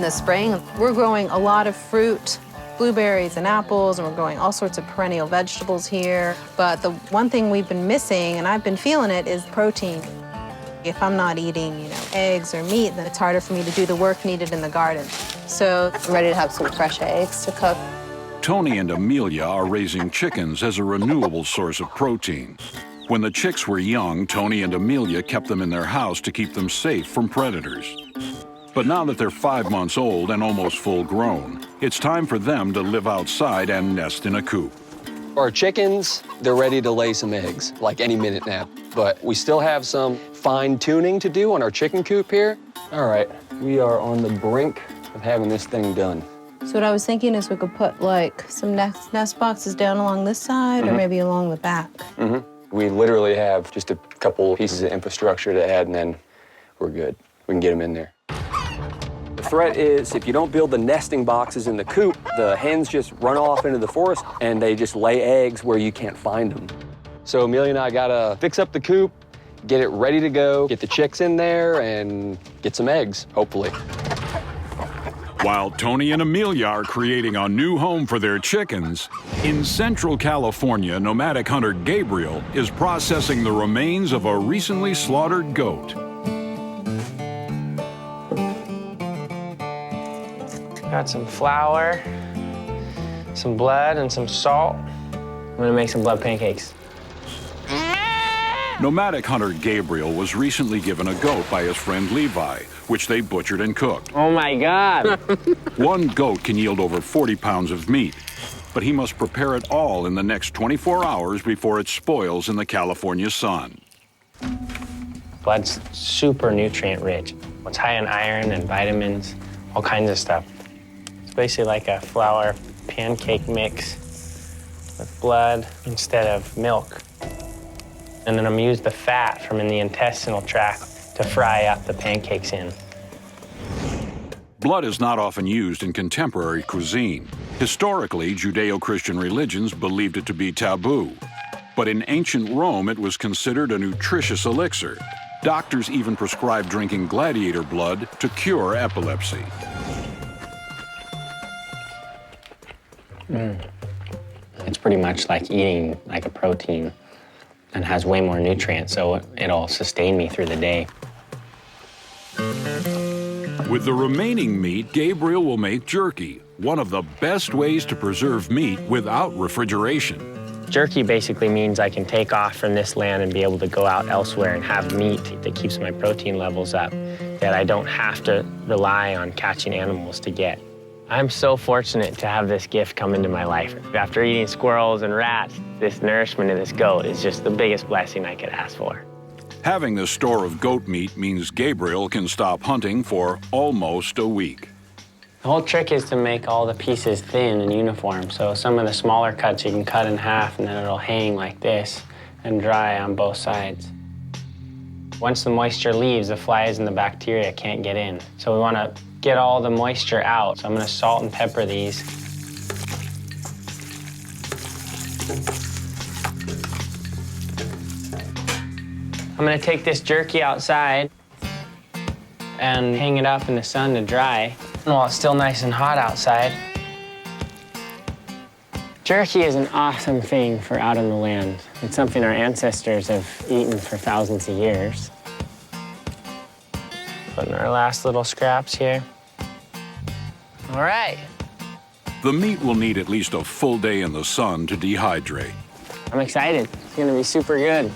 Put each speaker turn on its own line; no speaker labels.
in the spring. We're growing a lot of fruit, blueberries and apples, and we're growing all sorts of perennial vegetables here. But the one thing we've been missing, and I've been feeling it, is protein. If I'm not eating, eggs or meat, then it's harder for me to do the work needed in the garden. So I'm ready to have some fresh eggs to cook.
Tony and Amelia are raising chickens as a renewable source of protein. When the chicks were young, Tony and Amelia kept them in their house to keep them safe from predators. But now that they're 5 months old and almost full grown, it's time for them to live outside and nest in a coop.
Our chickens, they're ready to lay some eggs, like any minute now. But we still have some fine tuning to do on our chicken coop here. All right, we are on the brink of having this thing done.
So what I was thinking is we could put some nest boxes down along this side or maybe along the back.
We literally have just a couple pieces of infrastructure to add and then we're good. We can get them in there. The threat is if you don't build the nesting boxes in the coop, the hens just run off into the forest and they just lay eggs where you can't find them. So Amelia and I gotta fix up the coop, get it ready to go, get the chicks in there and get some eggs, hopefully.
While Tony and Amelia are creating a new home for their chickens, in Central California, nomadic hunter Gabriel is processing the remains of a recently slaughtered goat.
Got some flour, some blood, and some salt. I'm gonna make some blood pancakes.
Nomadic hunter Gabriel was recently given a goat by his friend Levi, which they butchered and cooked.
Oh my God!
One goat can yield over 40 pounds of meat, but he must prepare it all in the next 24 hours before it spoils in the California sun.
Blood's super nutrient rich. It's high in iron and vitamins, all kinds of stuff. It's basically like a flour pancake mix with blood instead of milk. And then I'm gonna use the fat from in the intestinal tract to fry up the pancakes in.
Blood is not often used in contemporary cuisine. Historically, Judeo-Christian religions believed it to be taboo. But in ancient Rome, it was considered a nutritious elixir. Doctors even prescribed drinking gladiator blood to cure epilepsy.
It's pretty much like eating like a protein and has way more nutrients, so it'll sustain me through the day.
With the remaining meat, Gabriel will make jerky, one of the best ways to preserve meat without refrigeration.
Jerky basically means I can take off from this land and be able to go out elsewhere and have meat that keeps my protein levels up, that I don't have to rely on catching animals to get. I'm so fortunate to have this gift come into my life. After eating squirrels and rats, this nourishment of this goat is just the biggest blessing I could ask for.
Having this store of goat meat means Gabriel can stop hunting for almost a week.
The whole trick is to make all the pieces thin and uniform. So some of the smaller cuts you can cut in half and then it'll hang like this and dry on both sides. Once the moisture leaves, the flies and the bacteria can't get in. So we want to get all the moisture out. So I'm going to salt and pepper these. I'm going to take this jerky outside and hang it up in the sun to dry while it's still nice and hot outside. Jerky is an awesome thing for out on the land. It's something our ancestors have eaten for thousands of years. Putting our last little scraps here. All right.
The meat will need at least a full day in the sun to dehydrate.
I'm excited. It's gonna be super good.